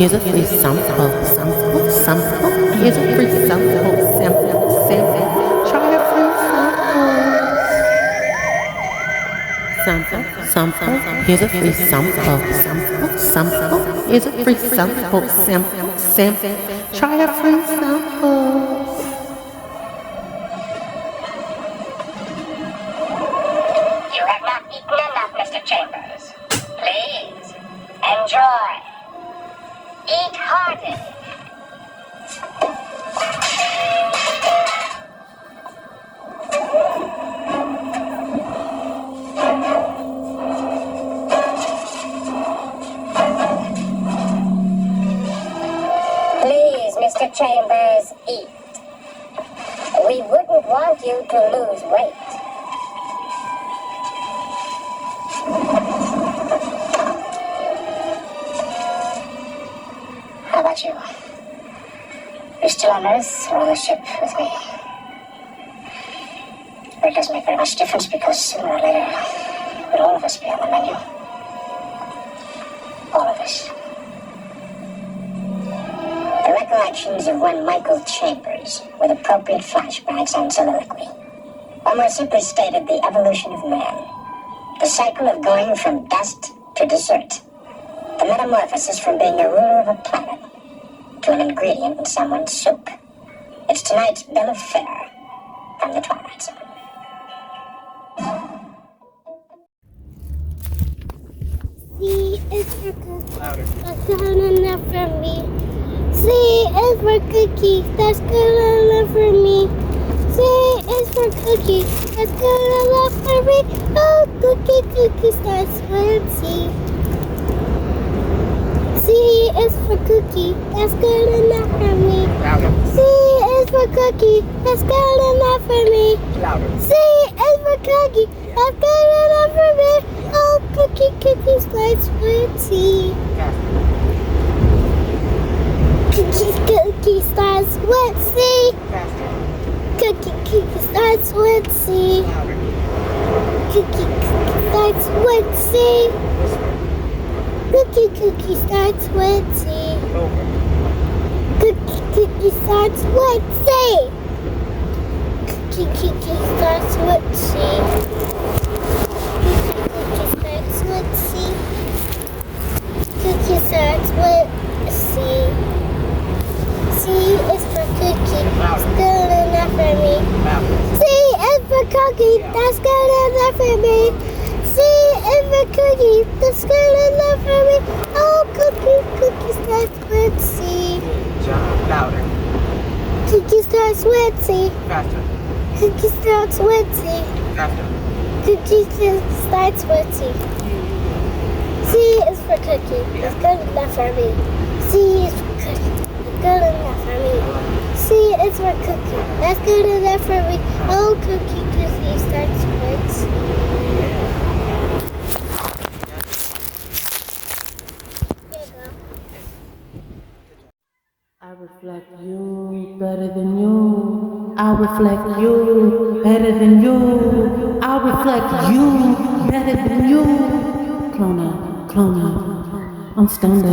Here's a free sample. Here's a free sample. Try a free sample. Here's a free sample. Here's a free sample. Try a free sample. You have not eaten enough, Mr. Chambers. Please, enjoy. Eat heartily. Please, Mr. Chambers, eat. We wouldn't want you to lose weight. How about you? You're still on Earth or on the ship with me? It doesn't make very much difference because sooner or later, we'll all of us be on the menu. All of us. The recollections of one Michael Chambers with appropriate flashbacks and soliloquy. Or more simply stated, the evolution of man. The cycle of going from dust to dessert. The metamorphosis from being a ruler of a planet to an ingredient in someone's soup. It's tonight's bill of fare from the Twilight Zone. C is for cookie. That's good enough for me. C is for cookie. That's good enough for me. C is for cookie. That's good enough for me. Oh, cookie starts with C. C is for cookie. That's good enough for me. C is for cookie. That's good enough for me. C is for cookie. That's good enough for me. Oh, cookie starts with C. Cookie starts with C. Cookie starts with C. Cookie starts with C. Cookie starts with C. Cookie starts with C. Cookie starts with C. Cookie starts with C. C is for cookie. That's good enough for me. C is for cookie. That's good enough for me. C is for cookie. That's good enough for me. Oh, cookie starts with C. Louder. Cookie starts with C. Faster. Cookie starts with C. Faster. Cookie starts with C. C is for cookie. That's good enough for me. C is for cookie. That's good enough for me. C is for cookie. That's good enough for me. Oh, cookie starts with C. I reflect you better than you. I reflect you better than you. I reflect you better than you. Clona. I'm stoned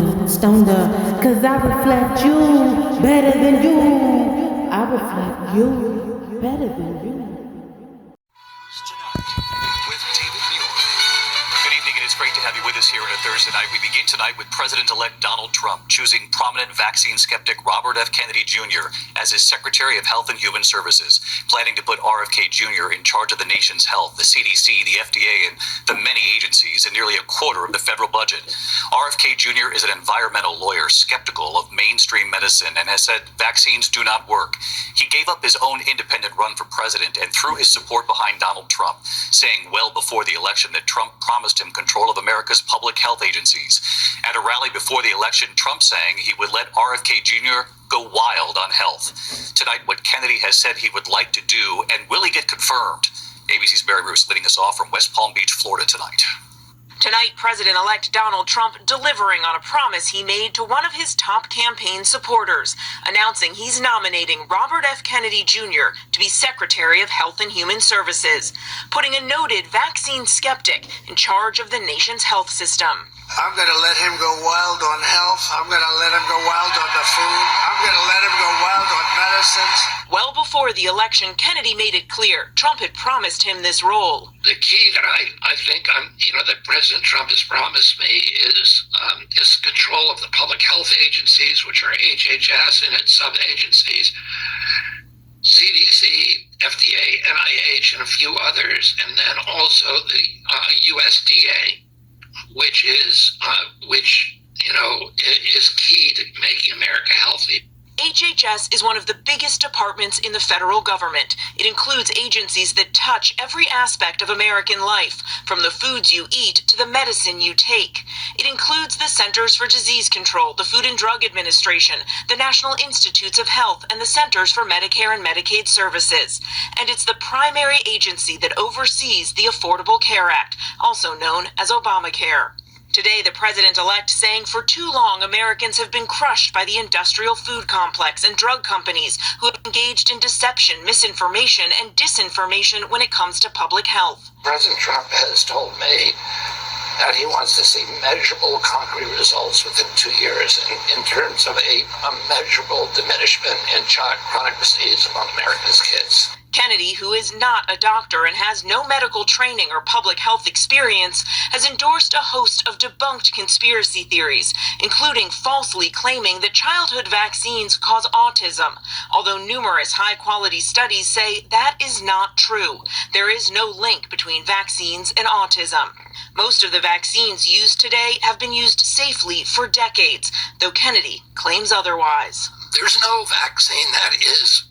up. Cause I reflect you better than you. I reflect you better than you. With David Muir. Good evening. It is great to have you with us here on a Thursday night. We begin tonight with President-elect Donald Trump choosing prominent vaccine skeptic Robert F. Kennedy Jr. as his Secretary of Health and Human Services, planning to put RFK Jr. in charge of the nation's health, the CDC, the FDA, and the many agencies, and nearly a quarter of the federal budget. RFK Jr. is an environmental lawyer skeptical of mainstream medicine and has said vaccines do not work. He gave up his own independent run for president and threw his support behind Donald Trump, saying well before the election that Trump promised him control of America's public health agencies. At a rally before the election, Trump saying he would let RFK Jr. go wild on health. Tonight, what Kennedy has said he would like to do, and will he get confirmed? ABC's Barry Bruce leading us off from West Palm Beach, Florida tonight. Tonight, President-elect Donald Trump delivering on a promise he made to one of his top campaign supporters, announcing he's nominating Robert F. Kennedy Jr. to be Secretary of Health and Human Services, putting a noted vaccine skeptic in charge of the nation's health system. I'm going to let him go wild on health. I'm going to let him go wild on the food. I'm going to let him go wild on medicines. Well before the election, Kennedy made it clear Trump had promised him this role. The key that I think that President Trump has promised me is control of the public health agencies, which are HHS and its sub-agencies, CDC, FDA, NIH, and a few others, and then also the USDA, which is key to making America healthy. HHS is one of the biggest departments in the federal government. It includes agencies that touch every aspect of American life, from the foods you eat to the medicine you take. It includes the Centers for Disease Control, the Food and Drug Administration, the National Institutes of Health, and the Centers for Medicare and Medicaid Services. And it's the primary agency that oversees the Affordable Care Act, also known as Obamacare. Today, the president-elect saying for too long Americans have been crushed by the industrial food complex and drug companies who have engaged in deception, misinformation, and disinformation when it comes to public health. President Trump has told me that he wants to see measurable, concrete results within 2 years in terms of a measurable diminishment in chronic disease among America's kids. Kennedy, who is not a doctor and has no medical training or public health experience, has endorsed a host of debunked conspiracy theories, including falsely claiming that childhood vaccines cause autism, although numerous high-quality studies say that is not true. There is no link between vaccines and autism. Most of the vaccines used today have been used safely for decades, though Kennedy claims otherwise. There's no vaccine that is,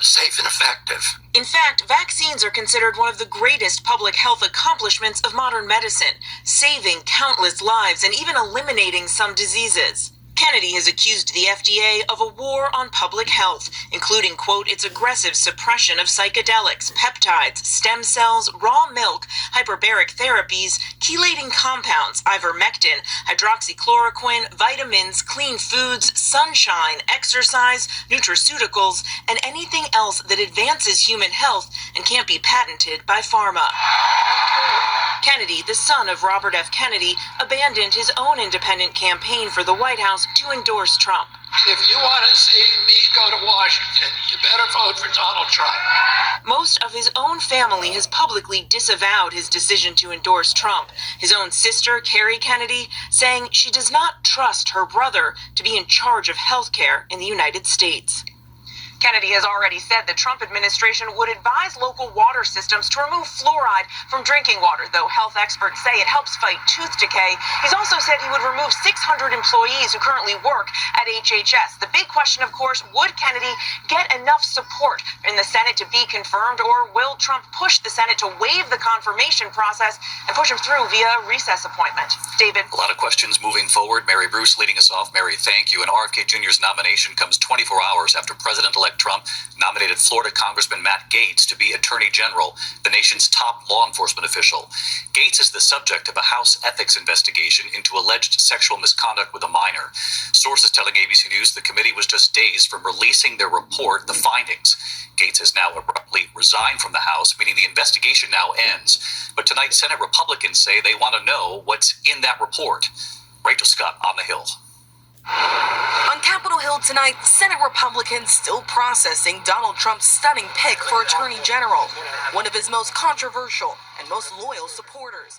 safe and effective. In fact, vaccines are considered one of the greatest public health accomplishments of modern medicine, saving countless lives and even eliminating some diseases. Kennedy has accused the FDA of a war on public health, including, quote, its aggressive suppression of psychedelics, peptides, stem cells, raw milk, hyperbaric therapies, chelating compounds, ivermectin, hydroxychloroquine, vitamins, clean foods, sunshine, exercise, nutraceuticals, and anything else that advances human health and can't be patented by pharma. Kennedy, the son of Robert F. Kennedy, abandoned his own independent campaign for the White House to endorse Trump. If you want to see me go to Washington, you better vote for Donald Trump. Most of his own family has publicly disavowed his decision to endorse Trump. His own sister, Carrie Kennedy, saying she does not trust her brother to be in charge of health care in the United States. Kennedy has already said the Trump administration would advise local water systems to remove fluoride from drinking water, though health experts say it helps fight tooth decay. He's also said he would remove 600 employees who currently work at HHS. The big question, of course, would Kennedy get enough support in the Senate to be confirmed, or will Trump push the Senate to waive the confirmation process and push him through via a recess appointment? David. A lot of questions moving forward. Mary Bruce leading us off. Mary, thank you. And RFK Jr.'s nomination comes 24 hours after President-elect Trump nominated Florida Congressman Matt Gaetz to be Attorney General, the nation's top law enforcement official. Gaetz is the subject of a House ethics investigation into alleged sexual misconduct with a minor. Sources telling ABC News the committee was just days from releasing their report, the findings. Gaetz has now abruptly resigned from the House, meaning the investigation now ends. But tonight, Senate Republicans say they want to know what's in that report. Rachel Scott on the Hill. On Capitol Hill tonight, Senate Republicans still processing Donald Trump's stunning pick for Attorney General, one of his most controversial and most loyal supporters.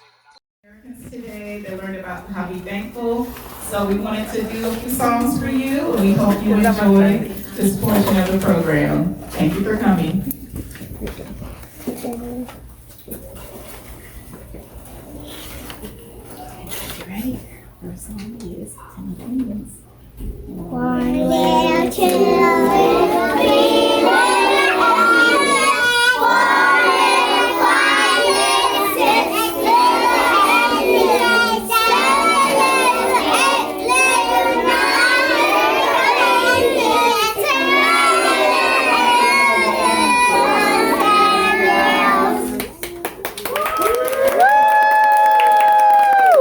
Today they learned about how to be thankful, so we wanted to do a few songs for you, and we hope you enjoy this portion of the program. Thank you for coming. You ready? First song is Independence. One little children, three little boys, four little, 5 little, 6 little, 8 little, 7 little, 8 little, 9 little, 10 little,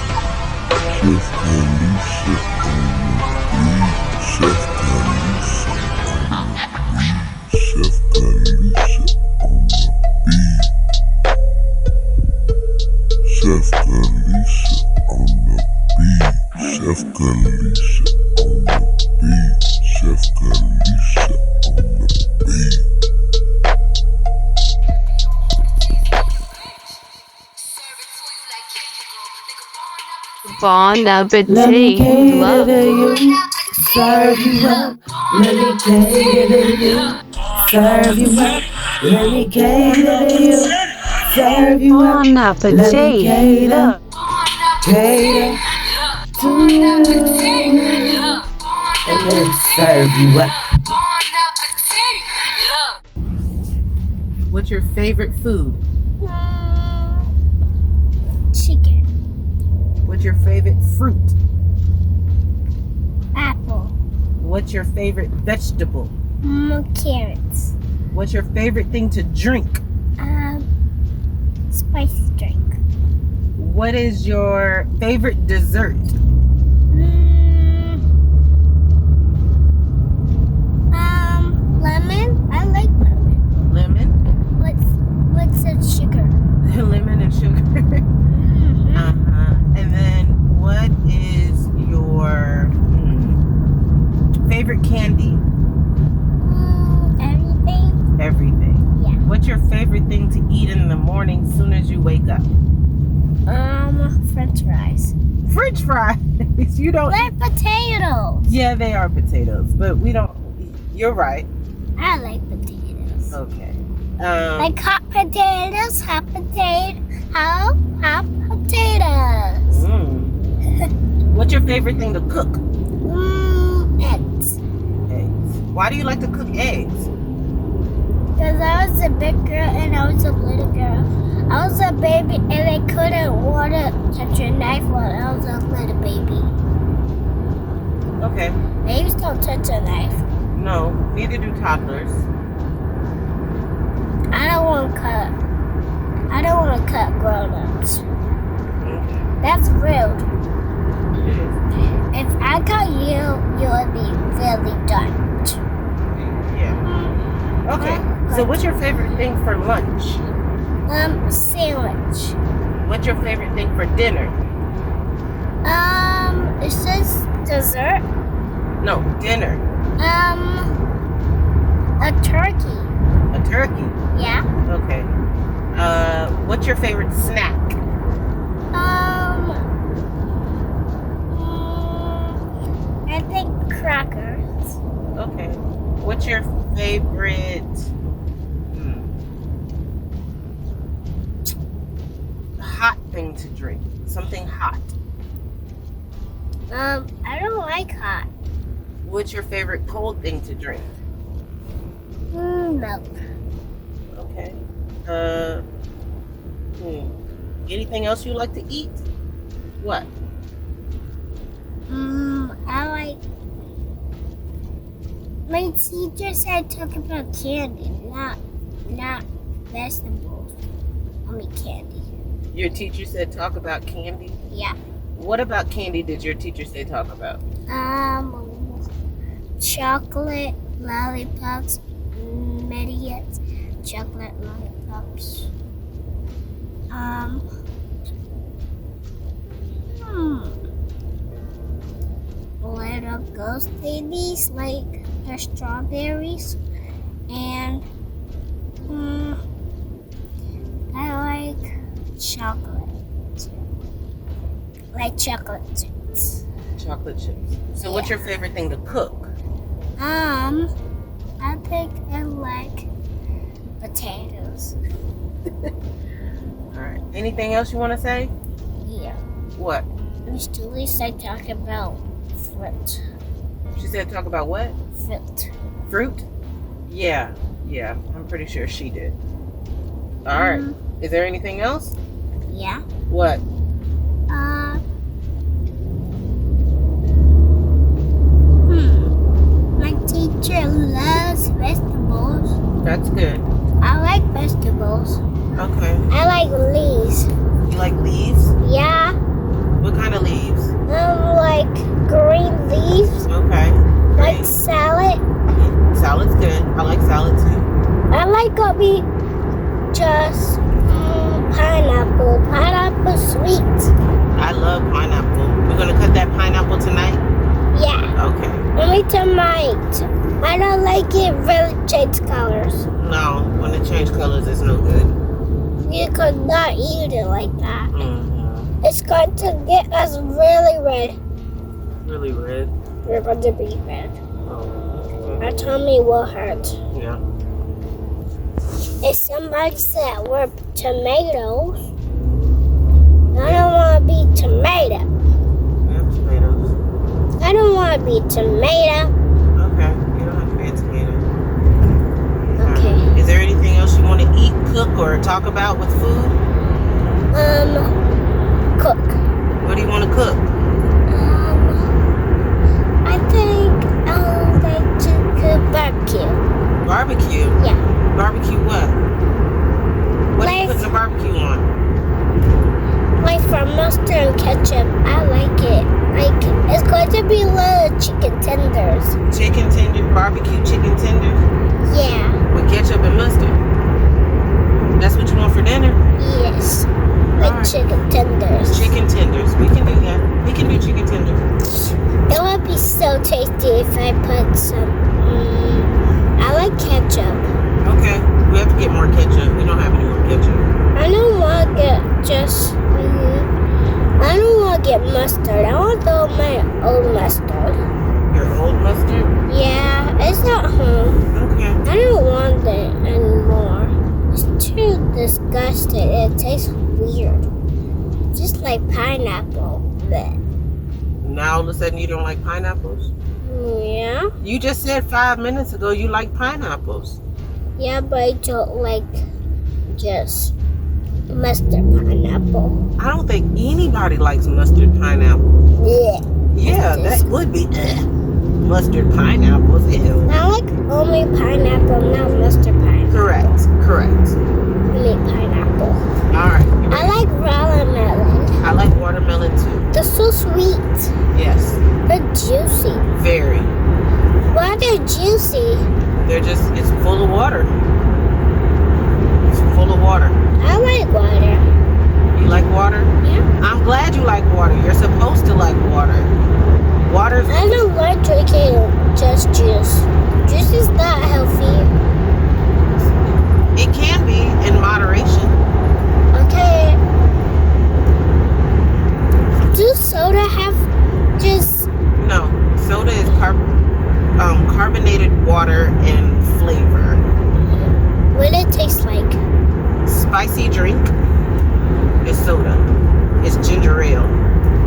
Bon appetit. Let me cater Love. to you, serve you up. Let me cater to you, serve you up. Let me cater to you, serve you up. Bon Let me appetit. cater, Love. cater to you, and then serve you up. What's your favorite food? Chicken. What's your favorite fruit? Apple. What's your favorite vegetable? Carrots. What's your favorite thing to drink? Spicy drink. What is your favorite dessert? Lemon. I like lemon. Lemon? What's the sugar? Lemon and sugar. And then what is your favorite candy? Everything. Everything. Yeah. What's your favorite thing to eat in the morning as soon as you wake up? French fries. French fries. You don't Like potatoes. Yeah, they are potatoes, but we don't. You're right. I like potatoes. Okay. Like hot potatoes, hot potatoes. What's your favorite thing to cook? Eggs. Eggs. Why do you like to cook eggs? Because I was a big girl and I was a little girl. I was a baby and I couldn't want to touch a knife while I was a little baby. Okay. Babies don't touch a knife. No, neither do toddlers. I don't want to cut grown-ups. Okay. That's rude. If I cut you, you would be really done. Yeah. Okay. So what's your favorite thing for lunch? Sandwich. What's your favorite thing for dinner? It says dessert. No, dinner. A turkey. A turkey. Yeah. Okay. What's your favorite snack? I think crackers. Okay. What's your favorite hot thing to drink? Something hot. I don't like hot. What's your favorite cold thing to drink? Milk. Okay. Anything else you like to eat? What? I like. My teacher said talk about candy, not vegetables. I mean candy. Your teacher said talk about candy? Yeah. What about candy did your teacher say talk about? Chocolate lollipops, mediates, chocolate lollipops. Little ghost babies like the strawberries, and I like chocolate. Like chocolate chips. Chocolate chips. So what's your favorite thing to cook? I think I like potatoes. Alright. Anything else you want to say? Yeah. What? Miss Julie said talk about fruit. She said talk about what? Fruit. Fruit? Yeah. Yeah. I'm pretty sure she did. Alright. Is there anything else? Yeah. What? My teacher loves vegetables. That's good. I like vegetables. Okay. I like leaves. You like leaves? Yeah. What kind of leaves? Like green leaves. Okay. Like salad. Salad's good. I like salad too. I like just pineapple. Pineapple sweet. I love pineapple. We're gonna cut that pineapple tonight? Yeah. Okay. Only tonight. I don't like it really change colors. No, when it changes colors, it's no good. You could not eat it like that. Mm-hmm. It's going to get us really red. Really red? We're going to be red. Oh, okay. My tummy will hurt. Yeah. If somebody said we're tomatoes, I don't want to be tomato. We have tomatoes. I don't want to be tomato. Okay, you don't have to be a tomato. Okay. Is there anything else you want to eat, cook, or talk about with food? Cook. What do you want to cook? I think I'll like to cook barbecue. Barbecue? Yeah. Barbecue what? What do you put the barbecue on? Like for mustard and ketchup, I like it. Like it's going to be little chicken tenders. Chicken tender, barbecue chicken tenders? Yeah. With ketchup and mustard? That's what you want for dinner? Yes. Like Alright. chicken tenders. Chicken tenders. We can do that. We can do chicken tenders. It would be so tasty if I put some. I like ketchup. Okay. We have to get more ketchup. We don't have any more ketchup. I don't want to get just. I don't want to get mustard. I want to my old mustard. Your old mustard? Yeah, it's at home. Okay. I don't want it anymore. It's too disgusting. It tastes weird. Just like pineapple. Blech. Now all of a sudden you don't like pineapples? Yeah? You just said 5 minutes ago you like pineapples. Yeah, but I don't like just mustard pineapple. I don't think anybody likes mustard pineapple. Yeah. Yeah, that would be. mustard pineapples. Ew. I like only pineapple, not mustard pineapple. Correct. Only pineapple. Alright. I like watermelon. I like watermelon too. They're so sweet. Yes. They're juicy. Very. Why are they juicy? It's full of water. It's full of water. I like water. You like water? Yeah. I'm glad you like water. You're supposed to like water. Water's... I don't like drinking just juice. Juice is not healthy. It can be in moderation. Okay. Do soda have just... No. Soda is carbonated water and flavor. What it tastes like? Spicy drink is soda. It's ginger ale.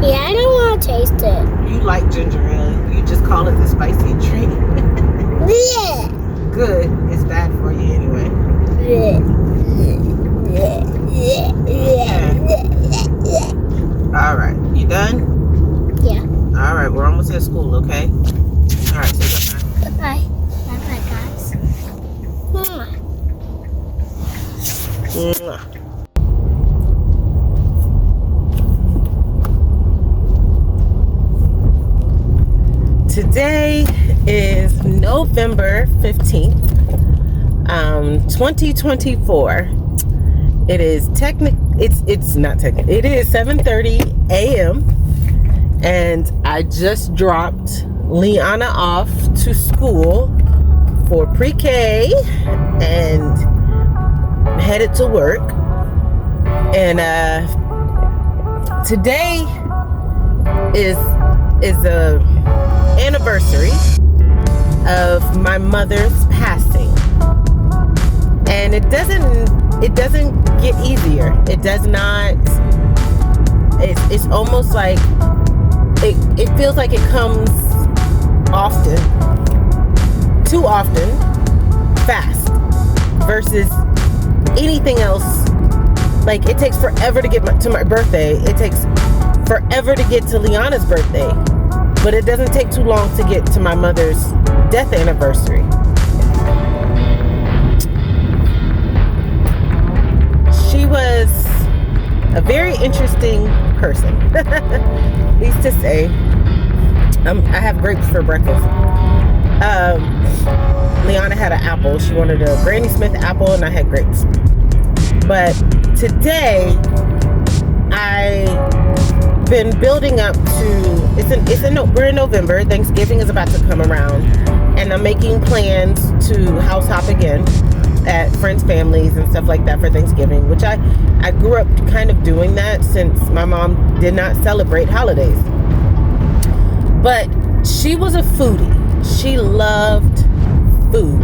Yeah, I don't want to taste it. You like ginger ale. You just call it the spicy drink. Yeah. Good. It's bad for you anyway. All right. You done? Yeah. All right. We're almost at school, okay? All right. Say goodbye. Bye-bye. Bye-bye, guys. Mwah. Mwah. Today is November 15th, 2024. It is it is 7:30 a.m. and I just dropped Liana off to school for pre-K and headed to work. And today is a anniversary of my mother's passing, and it doesn't get easier. It does not. It's almost like it feels like it comes often, too often, fast, versus anything else. Like, it takes forever to get to my birthday. It takes forever to get to Liana's birthday. But it doesn't take too long to get to my mother's death anniversary. She was a very interesting person, at least to say. I have grapes for breakfast. Liana had an apple. She wanted a Granny Smith apple, and I had grapes. But today, I've been building up to, we're in November. Thanksgiving is about to come around, and I'm making plans to house hop again at friends' families and stuff like that for Thanksgiving, which I grew up kind of doing that since my mom did not celebrate holidays. But she was a foodie. She loved food.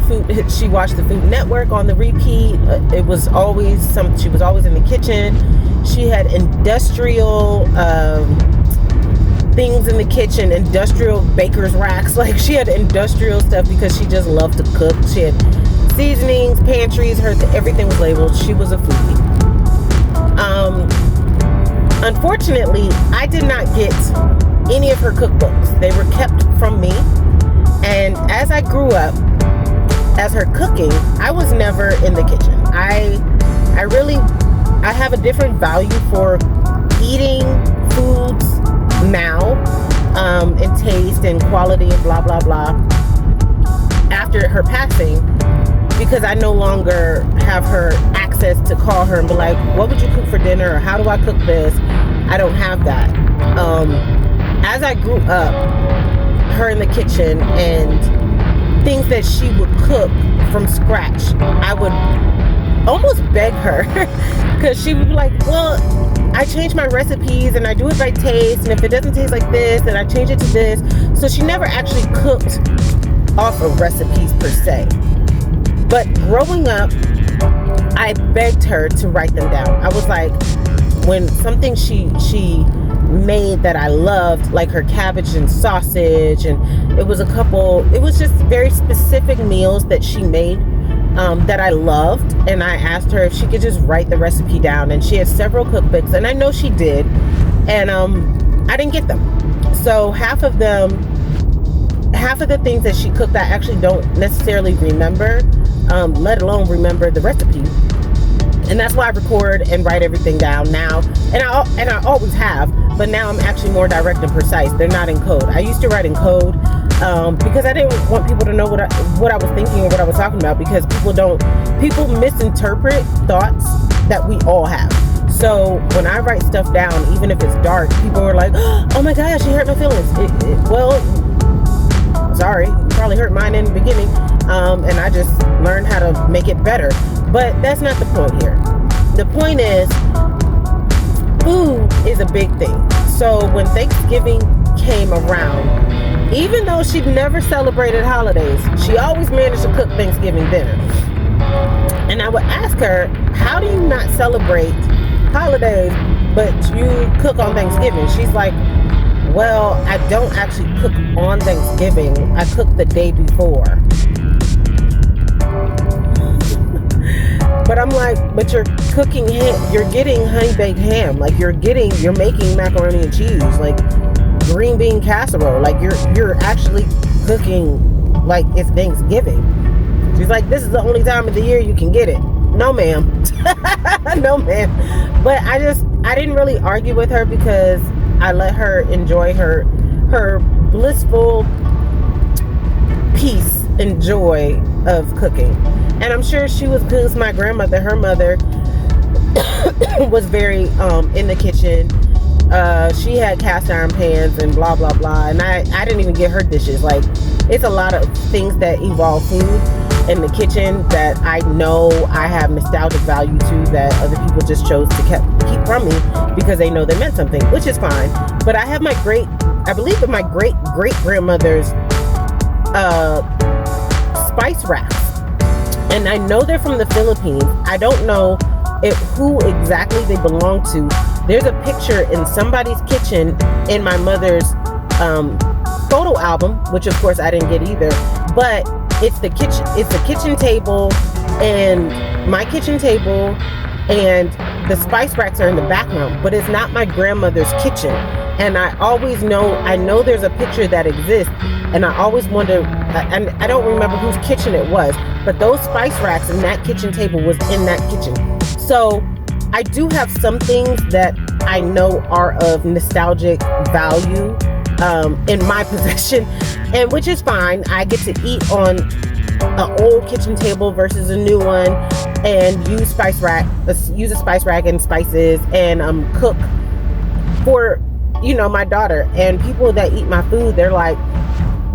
Food. She watched the Food Network on the repeat. It was always she was always in the kitchen. She had industrial things in the kitchen, industrial baker's racks. Like, she had industrial stuff because she just loved to cook. She had seasonings, pantries, everything was labeled. She was a foodie. Unfortunately, I did not get any of her cookbooks. They were kept from me. And as I grew up, as her cooking, I was never in the kitchen. I have a different value for eating foods now, and taste and quality and blah, blah, blah, after her passing, because I no longer have her access to call her and be like, what would you cook for dinner? Or how do I cook this? I don't have that. As I grew up, her in the kitchen and things that she would cook from scratch, I would almost beg her because she would be like, well, I change my recipes and I do it by taste, and if it doesn't taste like this, then I change it to this. So she never actually cooked off of recipes per se. But growing up, I begged her to write them down. I was like, when something she made that I loved, like her cabbage and sausage, and it was just very specific meals that she made that I loved, and I asked her if she could just write the recipe down, and she had several cookbooks, and I know she did, and I didn't get them. So half of the things that she cooked I actually don't necessarily remember, let alone remember the recipe. And that's why I record and write everything down now, and I always have, but now I'm actually more direct and precise. They're not in code. I used to write in code because I didn't want people to know what I was thinking or what I was talking about, because people misinterpret thoughts that we all have. So when I write stuff down, even if it's dark, people are like, oh my gosh, she hurt my feelings. Well, sorry, you probably hurt mine in the beginning, and I just learned how to make it better. But that's not the point here. The point is, food is a big thing. So when Thanksgiving came around, even though she'd never celebrated holidays, she always managed to cook Thanksgiving dinner. And I would ask her, how do you not celebrate holidays, but you cook on Thanksgiving? She's like, well, I don't actually cook on Thanksgiving. I cook the day before. But I'm like, but you're cooking ham, you're getting honey baked ham, like you're making macaroni and cheese, like green bean casserole, like you're actually cooking like it's Thanksgiving. She's like, this is the only time of the year you can get it. No ma'am. No ma'am. But I didn't really argue with her, because I let her enjoy her blissful peace and joy of cooking. And I'm sure she was, because my grandmother, her mother, was very in the kitchen. She had cast iron pans and blah blah blah, and I didn't even get her dishes. Like, it's a lot of things that involve food in the kitchen that I know I have nostalgic value to, that other people just chose to keep from me because they know they meant something, which is fine. But I have I believe that my great grandmother's spice racks, and I know they're from the Philippines. I don't know who exactly they belong to. There's a picture in somebody's kitchen in my mother's photo album, which of course I didn't get either, but it's the kitchen table, and my kitchen table and the spice racks are in the background, but it's not my grandmother's kitchen. And I know there's a picture that exists, and I always wonder, and I don't remember whose kitchen it was, but those spice racks and that kitchen table was in that kitchen. So I do have some things that I know are of nostalgic value in my possession, and which is fine. I get to eat on an old kitchen table versus a new one, and use a spice rack and spices, and cook for my daughter. And people that eat my food, they're like,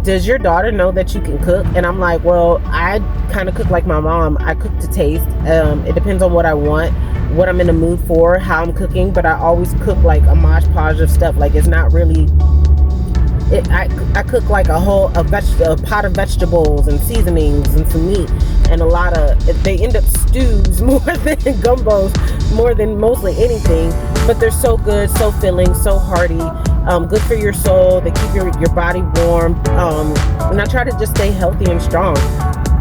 does your daughter know that you can cook? And I'm like, well, I kind of cook like my mom. I cook to taste. It depends on what I want, what I'm in the mood for, how I'm cooking, but I always cook like a mosh podge of stuff. Like, it's not really I cook like a pot of vegetables and seasonings and some meat, and they end up stews more than gumbos, more than mostly anything, but they're so good, so filling, so hearty, good for your soul. They keep your body warm, and I try to just stay healthy and strong.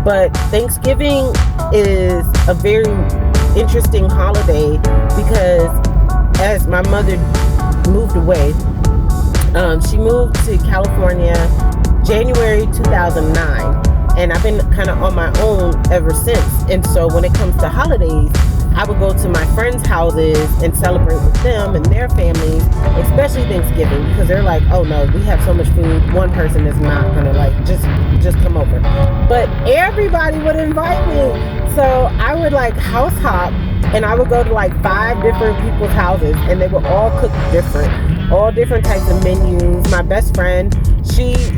But Thanksgiving is a very interesting holiday, because as my mother moved away, she moved to California January 2009, and I've been kind of on my own ever since. And so when it comes to holidays, I would go to my friends' houses and celebrate with them and their families, especially Thanksgiving, because they're like, oh no, we have so much food, one person is not gonna just come over. But everybody would invite me, so I would house hop, and I would go to 5 different people's houses, and they would all cook all different types of menus. My best friend,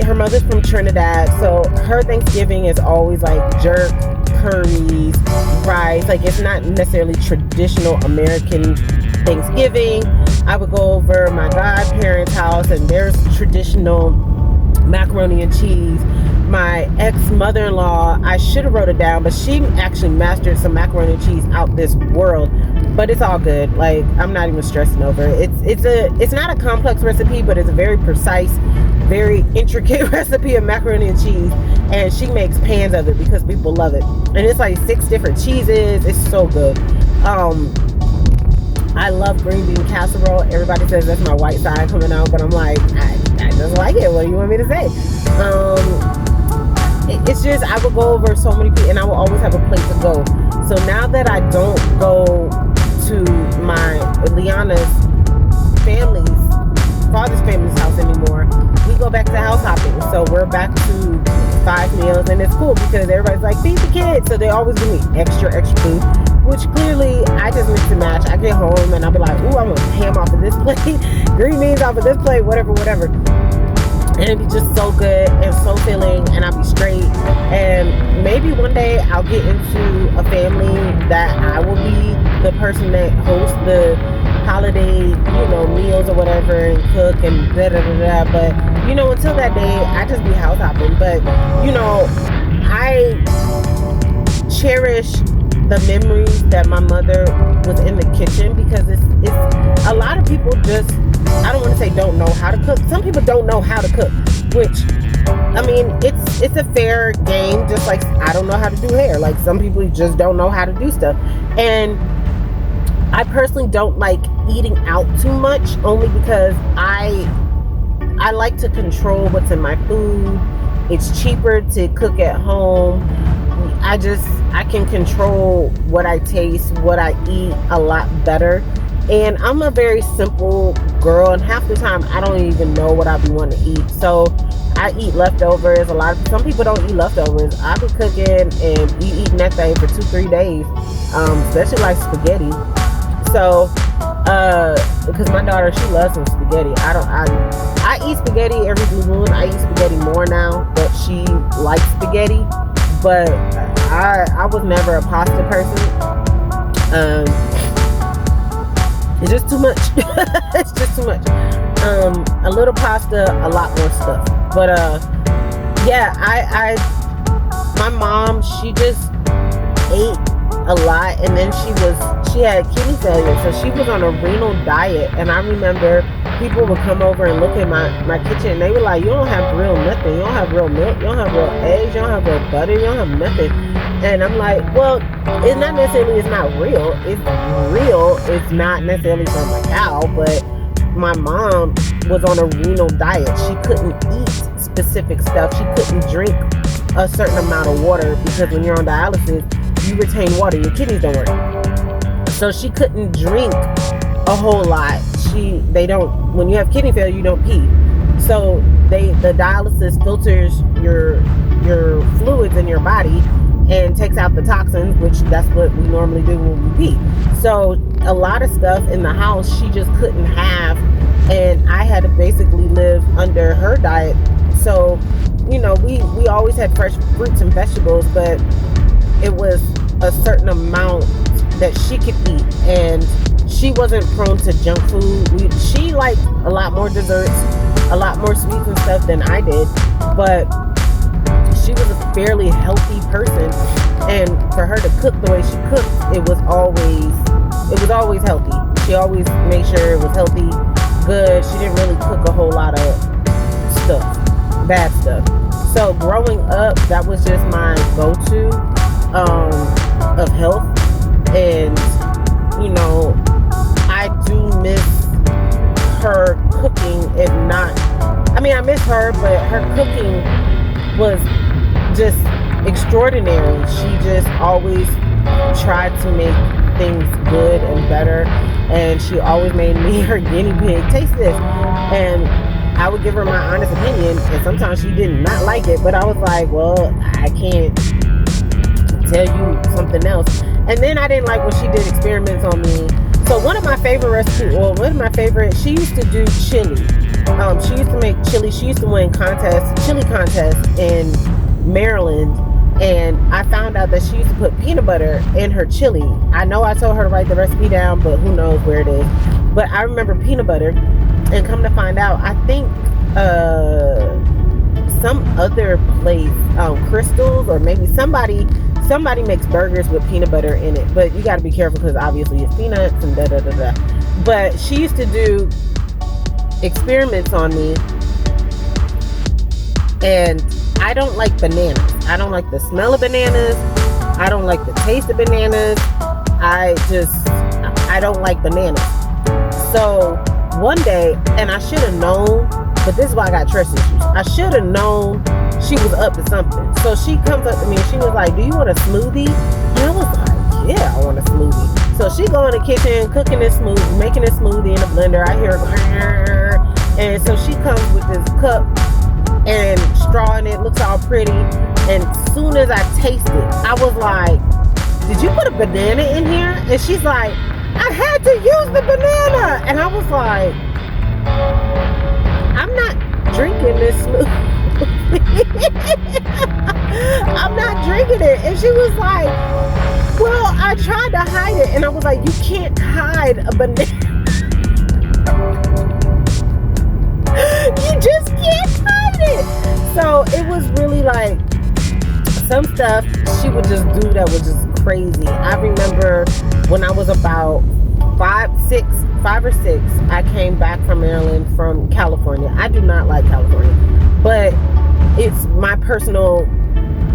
her mother's from Trinidad, so her Thanksgiving is always jerk, curries, rice. It's not necessarily traditional American Thanksgiving. I would go over my godparents' house, and there's traditional macaroni and cheese. My ex-mother-in-law, I should have wrote it down, but she actually mastered some macaroni and cheese out this world. But it's all good. I'm not even stressing over it. It's not a complex recipe, but it's a very precise, very intricate recipe of macaroni and cheese, and she makes pans of it because people love it. And it's 6 different cheeses. It's so good. I love green bean casserole. Everybody says that's my white side coming out, but I'm like, I just like it. What do you want me to say? It's just, I would go over so many people, and I will always have a place to go. So now that I don't go to my Liana's father's family's house anymore, we go back to house hopping. So we're back to 5 meals, and it's cool because everybody's like, feed the kids. So they always give me extra food, which clearly I just mix and match. I get home and I'll be like, ooh, I want ham off of this plate, green beans off of this plate, whatever. And it'd be just so good and so filling, and I'll be straight. And maybe one day I'll get into a family that I will be the person that hosts the holiday, meals or whatever, and cook and da-da-da-da. But, until that day, I just be house hopping. But, I cherish the memories that my mother was in the kitchen, because it's a lot of people just, I don't want to say don't know how to cook. Some people don't know how to cook, which, I mean, it's a fair game, just like I don't know how to do hair. Like, some people just don't know how to do stuff. And I personally don't like eating out too much, only because I like to control what's in my food. It's cheaper to cook at home. I can control what I taste, what I eat a lot better. And I'm a very simple girl, and half the time I don't even know what I be wanting to eat. So I eat leftovers. Some people don't eat leftovers. I be cooking and eating that thing for 2-3 days, especially like spaghetti. So because my daughter, she loves some spaghetti. I eat spaghetti every blue moon. I eat spaghetti more now, but she likes spaghetti. But I was never a pasta person. It's just too much. It's just too much. A little pasta, a lot more stuff. But yeah, my mom, she just ate a lot, and then she had kidney failure, so she was on a renal diet. And I remember people would come over and look at my kitchen, and they were like, you don't have real nothing. You don't have real milk. You don't have real eggs. You don't have real butter. You don't have nothing. And I'm like, well, it's not necessarily, it's not real. It's real. It's not necessarily from a cow, but my mom was on a renal diet. She couldn't eat specific stuff. She couldn't drink a certain amount of water, because when you're on dialysis, you retain water. Your kidneys don't work. So she couldn't drink a whole lot. When you have kidney failure, you don't pee. So the dialysis filters your fluids in your body and takes out the toxins, which that's what we normally do when we pee. So a lot of stuff in the house she just couldn't have, and I had to basically live under her diet. So, we always had fresh fruits and vegetables, but it was a certain amount that she could eat, and she wasn't prone to junk food. She liked a lot more desserts, a lot more sweets and stuff than I did, but she was a fairly healthy person, and for her to cook the way she cooked, it was always healthy. She always made sure it was healthy, good. She didn't really cook a whole lot of stuff, bad stuff. So growing up, that was just my go-to of health. And I do miss her cooking. If not, I miss her, but her cooking was just extraordinary. She just always tried to make things good and better, and she always made me her guinea pig. Taste this, and I would give her my honest opinion, and sometimes she did not like it, but I was like, well, I can't tell you something else. And then I didn't like when she did experiments on me. So one of my favorite recipes, she used to do chili. She used to make chili. She used to win chili contests in Maryland. And I found out that she used to put peanut butter in her chili. I know I told her to write the recipe down, but who knows where it is. But I remember peanut butter. And come to find out, I think some other place, Crystals, or maybe somebody makes burgers with peanut butter in it. But you got to be careful, because obviously it's peanuts and da-da-da-da. But she used to do experiments on me. And I don't like bananas. I don't like the smell of bananas. I don't like the taste of bananas. I I don't like bananas. So one day, and I should have known, but this is why I got trust issues. I should have known she was up to something. So she comes up to me and she was like, do you want a smoothie? And I was like, yeah, I want a smoothie. So she go in the kitchen, cooking this smoothie, making this smoothie in a blender. I hear her, and so she comes with this cup and straw in it, looks all pretty. And as soon as I taste it, I was like, did you put a banana in here? And she's like, I had to use the banana. And I was like, I'm not drinking this smoothie. I'm not drinking it. And she was like, well, I tried to hide it. And I was like, you can't hide a banana. You just can't hide it. So it was really like some stuff she would just do that was just crazy. I remember when I was about 5 or 6, I came back from Maryland from California. I do not like California, but it's my personal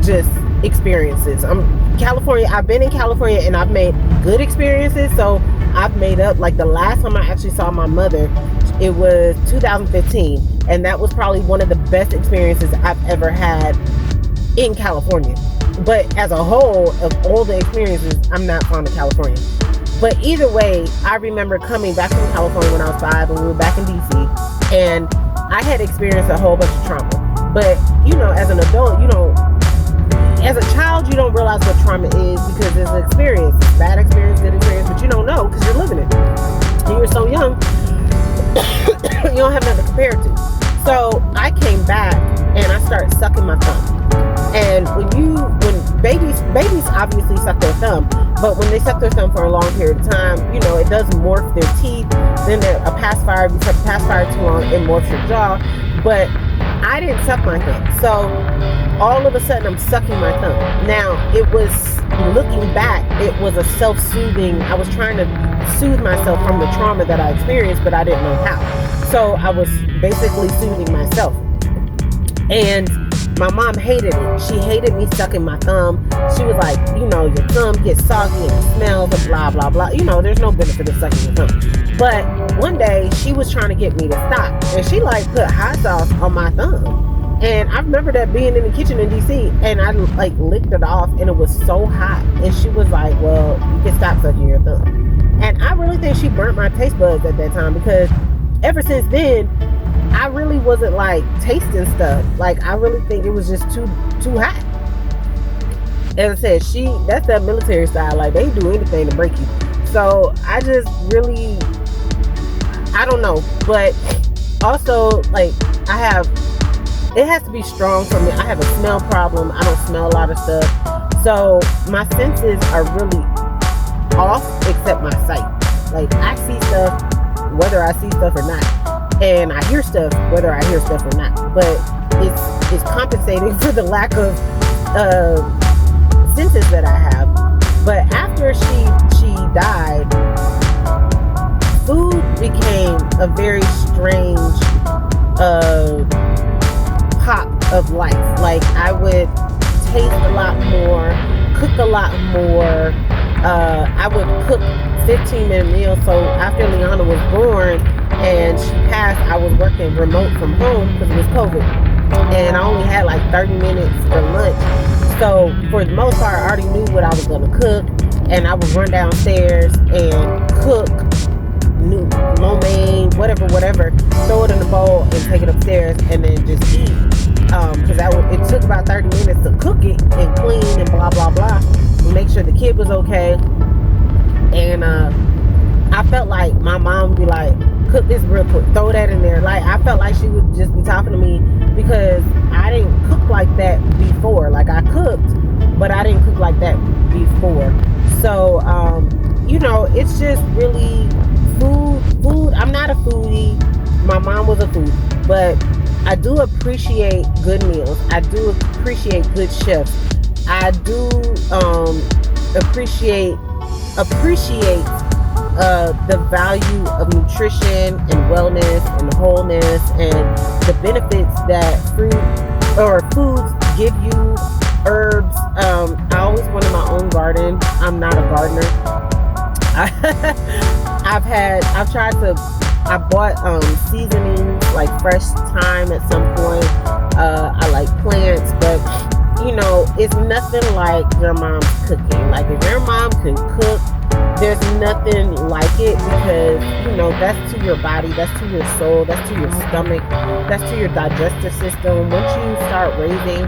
just experiences. California, I've been in California and I've made good experiences, so I've made up. Like the last time I actually saw my mother, it was 2015, and that was probably one of the best experiences I've ever had in California. But as a whole, of all the experiences, I'm not fond of California. But either way, I remember coming back from California when I was 5 and we were back in DC, and I had experienced a whole bunch of trauma. But you know, as an adult, as a child, you don't realize what trauma is because it's an experience. It's bad experience, good experience, but you don't know because you're living it. And you're so young, you don't have nothing to compare it to. So I came back and I started sucking my thumb. And when babies obviously suck their thumb, but when they suck their thumb for a long period of time, it does morph their teeth. Then a pacifier, if you suck a pacifier too long, it morphs your jaw. But I didn't suck my thumb. So all of a sudden I'm sucking my thumb. Now it was, looking back, it was a self-soothing. I was trying to soothe myself from the trauma that I experienced, but I didn't know how. So I was basically soothing myself. And my mom hated it. She hated me sucking my thumb. She was like, your thumb gets soggy and it smells and blah, blah, blah. There's no benefit of sucking your thumb. But one day she was trying to get me to stop. And she put hot sauce on my thumb. And I remember that being in the kitchen in DC, and I licked it off and it was so hot. And she was like, well, you can stop sucking your thumb. And I really think she burnt my taste buds at that time, because ever since then, I really wasn't tasting stuff. I really think it was just too hot. As I said, that's that military style. They do anything to break you. So I just really, I don't know. But also, it has to be strong for me. I have a smell problem. I don't smell a lot of stuff. So my senses are really off except my sight. I see stuff whether I see stuff or not. And I hear stuff whether I hear stuff or not. But it's compensating for the lack of senses that I have. But after she died, food became a very strange pop of life. I would taste a lot more, cook a lot more. I would cook 15-minute meals. So after Liana was born and she passed, I was working remote from home because it was COVID. And I only had 30 minutes for lunch. So for the most part, I already knew what I was going to cook. And I would run downstairs and cook lo mein, whatever, throw it in the bowl and take it upstairs and then just eat. Because it took about 30 minutes to cook it and clean and blah, blah, blah. Make sure the kid was okay. And I felt like my mom would be like, cook this real quick, throw that in there. I felt like she would just be talking to me because I didn't cook like that before. I cooked, but I didn't cook like that before. So, it's just really food. I'm not a foodie. My mom was a foodie, but I do appreciate good meals. I do appreciate good chefs. I do appreciate the value of nutrition and wellness and wholeness and the benefits that foods give you. Herbs. I always wanted my own garden. I'm not a gardener. I bought seasonings like fresh thyme at some point. I like plants, but you know, it's nothing like your mom's cooking. Like if your mom can cook, there's nothing like it, because you know that's to your body, that's to your soul, that's to your stomach, that's to your digestive system. Once you start raising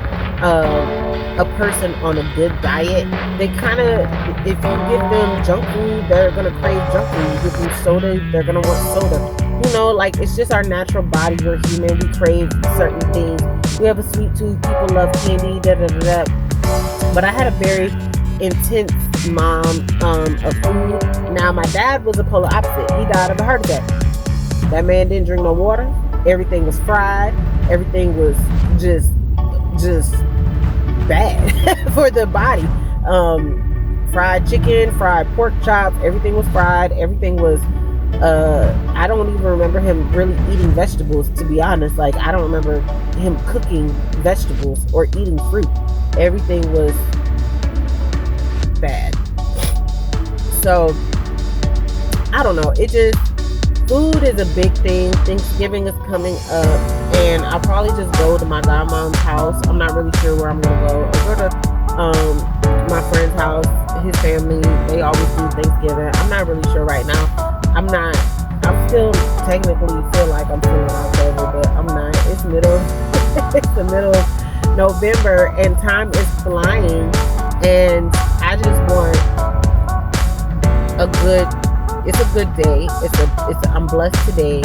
a person on a good diet, they kind of, if you give them junk food, they're gonna crave junk food. You give them soda, they're gonna want soda. You know, like it's just our natural body. We're human. We crave certain things. We have a sweet tooth. People love candy. Da da da da. But I had a very intense mom of food. Now my dad was a polar opposite. He died of a heart attack. That man didn't drink no water. Everything was fried. Everything was just bad for the body. Fried chicken, fried pork chops, everything was fried. Everything was I don't even remember him really eating vegetables, to be honest. Like I don't remember him cooking vegetables or eating fruit. Everything was bad. So I don't know, it just, food is a big thing. Thanksgiving is coming up, and I'll probably just go to my godmom's house. I'm not really sure where I'm gonna go. I'll go to my friend's house, his family. They always do Thanksgiving. I'm not really sure right now. I'm still technically feel like I'm still in October, but I'm not. It's it's the middle of November, and time is flying, and I just want it's a good day. I'm blessed today.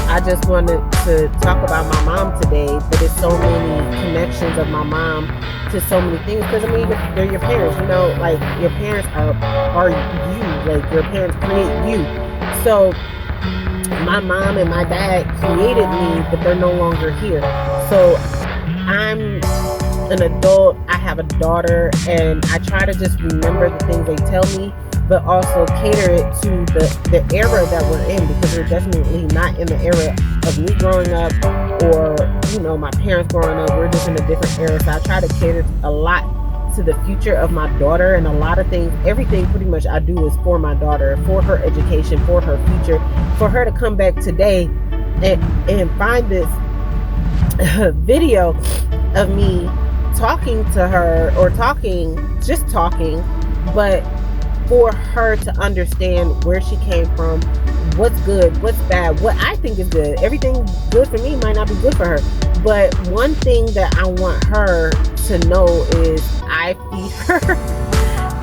I just wanted to talk about my mom today, but it's so many connections of my mom to so many things, because I mean, they're your parents, you know, like your parents are you, like your parents create you. So my mom and my dad created me, but they're no longer here. So I'm an adult, I have a daughter, and I try to just remember the things they tell me, but also cater it to the era that we're in, because we're definitely not in the era of me growing up or, you know, my parents growing up. We're just in a different era. So I try to cater a lot to the future of my daughter, and a lot of things, everything pretty much I do is for my daughter, for her education, for her future, for her to come back today and find this video of me talking to her, or just talking, but for her to understand where she came from, what's good, what's bad, what I think is good. Everything good for me might not be good for her. But one thing that I want her to know is I feed her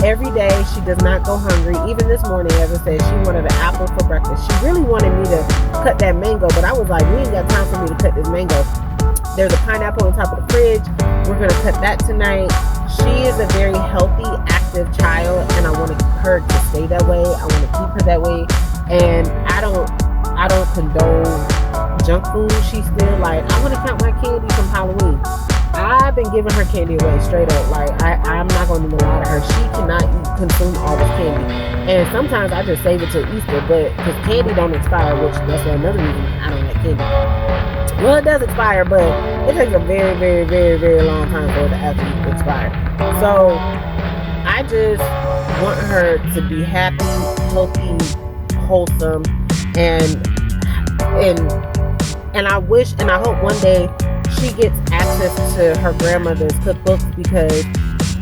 every day. She does not go hungry. Even this morning, as I said, she wanted an apple for breakfast. She really wanted me to cut that mango, but I was like, we ain't got time for me to cut this mango. There's a pineapple on top of the fridge. We're going to cut that tonight. She is a very healthy, active child, and I want her to stay that way. I want to keep her that way. And I don't condone junk food. She's still like, I want to count my candy from Halloween. I've been giving her candy away straight up. Like I'm not going to even lie to her. She cannot consume all this candy. And sometimes I just save it till Easter, but because candy don't expire, which that's another reason I don't like candy. Well, it does expire, but it takes a very, very, very, very long time for it to actually expire. So I just want her to be happy, healthy, wholesome, and I wish and I hope one day she gets access to her grandmother's cookbooks, because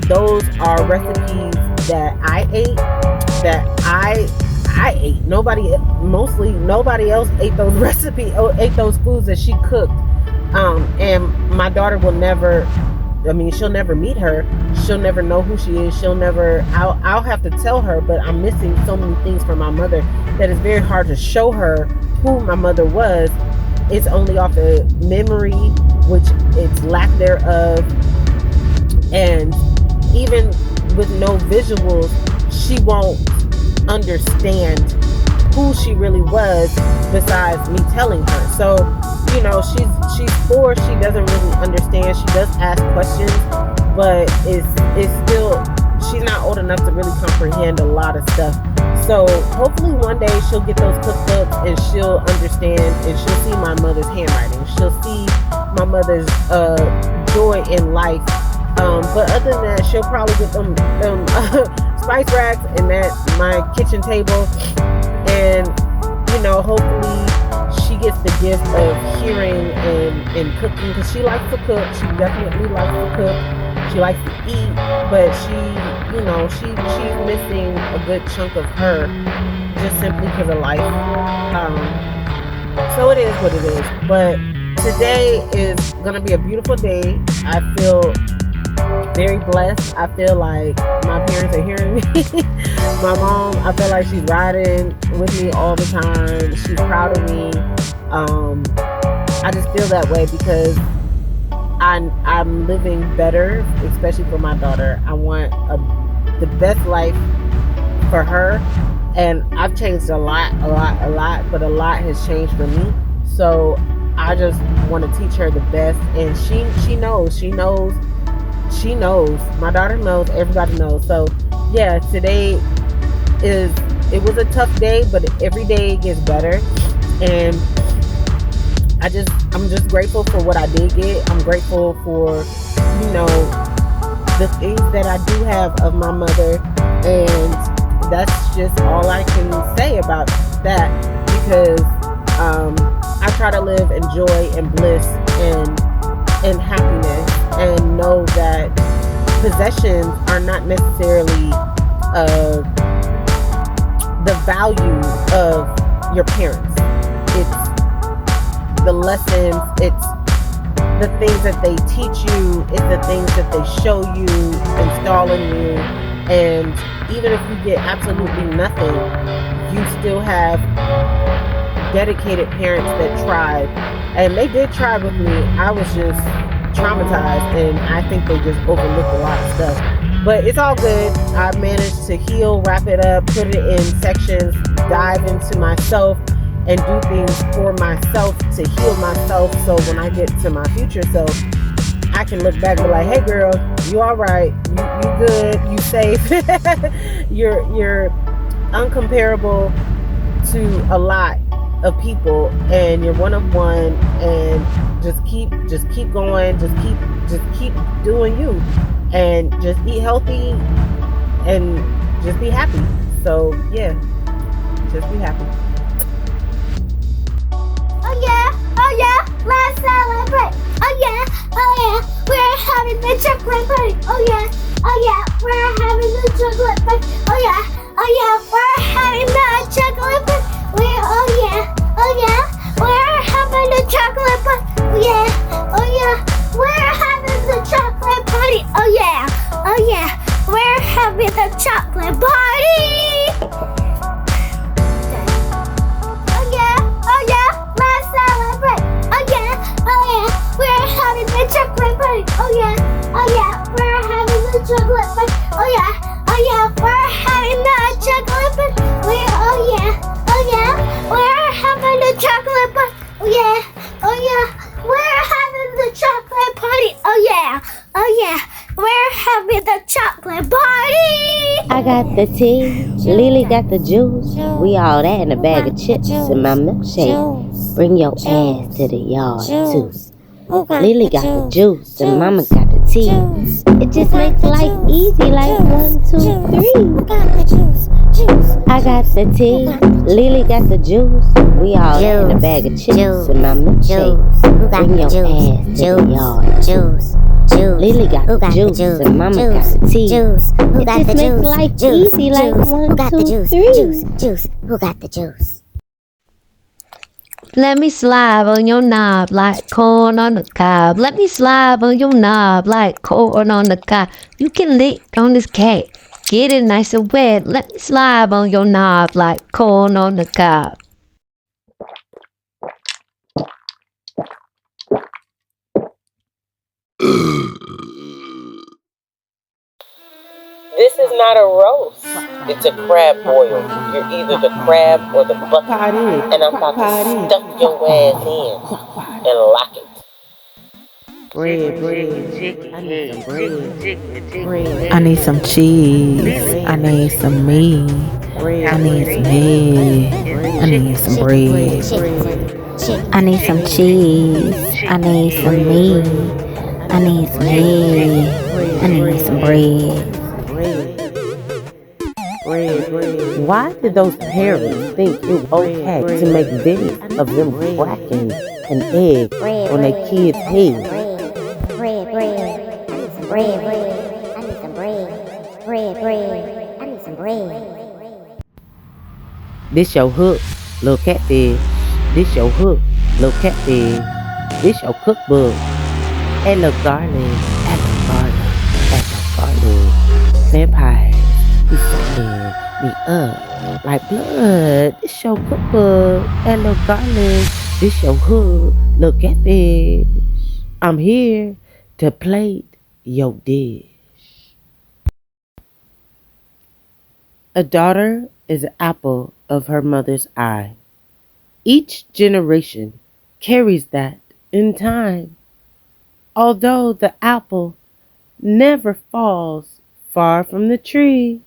those are recipes that I ate, that I ate. Nobody else ate those recipes, ate those foods that she cooked. And my daughter will never, she'll never meet her. She'll never know who she is. I'll have to tell her, but I'm missing so many things from my mother that it's very hard to show her who my mother was. It's only off the memory, which it's lack thereof. And even with no visuals, she won't understand who she really was besides me telling her. So, you know, she's 4, she doesn't really understand. She does ask questions, but it's still, she's not old enough to really comprehend a lot of stuff. So hopefully one day she'll get those cookbooks and she'll understand, and she'll see my mother's handwriting. She'll see my mother's joy in life. But other than that, she'll probably get them spice racks and my kitchen table, And, hopefully she gets the gift of hearing and cooking, because she likes to cook. She definitely likes to cook. She likes to eat, but she's missing a good chunk of her just simply because of life. So it is what it is. But today is gonna be a beautiful day. I feel very blessed. I feel like my parents are hearing me. My mom, I feel like she's riding with me all the time. She's proud of me. I just feel that way because I'm living better, especially for my daughter. I want the best life for her, and I've changed a lot, but a lot has changed for me. So I just want to teach her the best, and she knows. My daughter knows. Everybody knows. So yeah, today it was a tough day, but every day gets better, and I'm just grateful for what I did get. I'm grateful for the things that I do have of my mother, and that's just all I can say about that, because I try to live in joy and bliss and happiness, and know that possessions are not necessarily the value of your parents. It's the lessons, it's the things that they teach you, it's the things that they show you, install in you. And even if you get absolutely nothing, you still have dedicated parents that tried. And they did try with me. I was just traumatized, and I think they just overlooked a lot of stuff. But it's all good. I managed to heal, wrap it up, put it in sections, dive into myself, and do things for myself to heal myself, so when I get to my future self, I can look back and be like, hey girl, you all right, you good, you safe. you're uncomparable to a lot of people, and you're one of one, and just keep going, just keep doing you, and just eat healthy and just be happy. So yeah, just be happy. Oh yeah, let's celebrate. Oh yeah, we're having the chocolate party. Oh yeah, we're having the chocolate party. Oh yeah, we're having the chocolate party. We're having the chocolate party. Oh yeah, we're having the chocolate party. Oh yeah, we're having the chocolate party. We're having the chocolate party. Oh yeah, we're having the chocolate party. Oh yeah, we're having the chocolate party. We're having the chocolate party. Oh yeah, we're having the chocolate party. Oh yeah, we're having the chocolate party. I got the tea, Lily got the juice. We all that in a bag of chips in my milkshake. Bring your ass to the yard too. Lily got the juice and Mama got the tea. It just makes life easy, like 1, 2, 3. I got the tea, Lily got the juice. We all in a bag of chips and my milkshake. Bring your ass to the yard. Lily got the juice and Mama got the tea. It just makes life easy, like 1, 2, 3. Who got the juice? Let me slide on your knob like corn on the cob. Let me slide on your knob like corn on the cob. You can lick on this cake. Get it nice and wet. Let me slide on your knob like corn on the cob. This is not a roast. It's a crab boil. You're either the crab or the bucket. And I'm about to stuff your ass in and lock it. Bread, I need some cheese. I need some meat. I need some head. I need some bread. I need some cheese. I need some meat. I need some head. I need some bread. Why did those parents think it was okay to make videos of them cracking an egg on their kid's head? Bread. I need some bread. I need some bread. I need some bread. This your hook, little catfish. This your hook, little catfish. This your cookbook. Hey, little garlic. Vampires be sucking me up like blood. This your cookbook. Hey, little garlic. This your hook, little catfish. I'm here to plate your dish. A daughter is an apple of her mother's eye. Each generation carries that in time. Although the apple never falls far from the tree,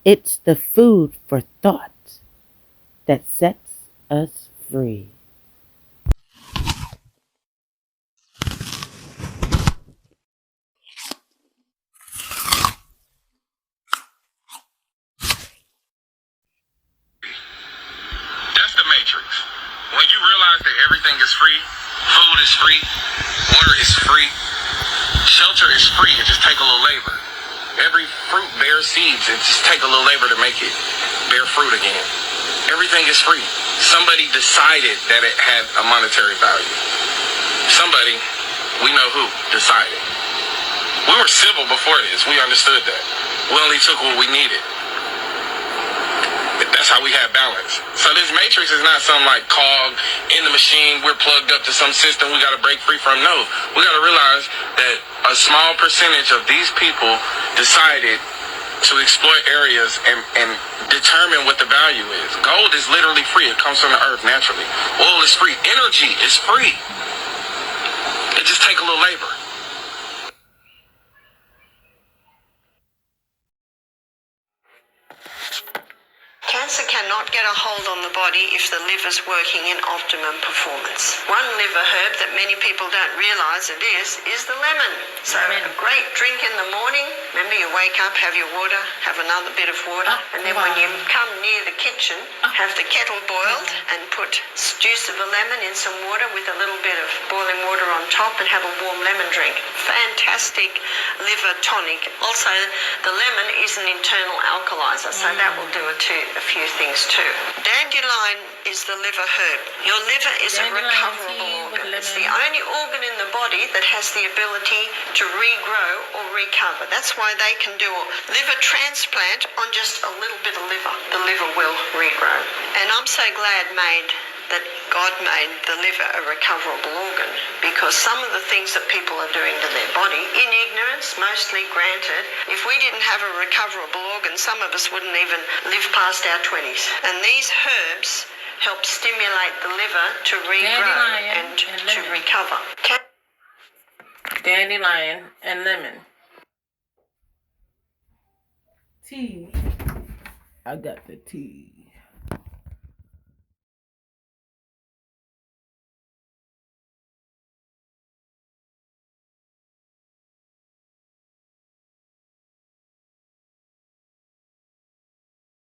it's the food for thought that sets us free. That's the matrix. When you realize that everything is free, food is free, water is free, shelter is free, it just take a little labor. Every fruit bears seeds, it just take a little labor to make it bear fruit again. Everything is free. Somebody decided that it had a monetary value. Somebody, we know who, decided. We were civil before this, we understood that. We only took what we needed. That's how we have balance. So this matrix is not some like cog in the machine, we're plugged up to some system we got to break free from. No, we got to realize that a small percentage of these people decided to exploit areas and determine what the value is. Gold is literally free. It comes from the earth naturally. Oil is free. Energy is free. It just takes a little labor. Cancer cannot get a hold on the body if the liver's working in optimum performance. One liver herb that many people don't realise it is the lemon. So a great drink in the morning. Remember, you wake up, have your water, have another bit of water, and then when you come near the kitchen, have the kettle boiled and put juice of a lemon in some water with a little bit of boiling water on top and have a warm lemon drink. Fantastic liver tonic. Also, the lemon is an internal alkalizer, so that will do a few things too. Dandelion is the liver herb. Your liver is a recoverable organ. It's the only organ in the body that has the ability to regrow or recover. That's why they can do a liver transplant on just a little bit of liver. The liver will regrow. And I'm so glad that God made the liver a recoverable organ, because some of the things that people are doing to their body, in ignorance, mostly granted, if we didn't have a recoverable organ, some of us wouldn't even live past our 20s. And these herbs help stimulate the liver to regrow and to recover. Dandelion and lemon. Tea. I got the tea.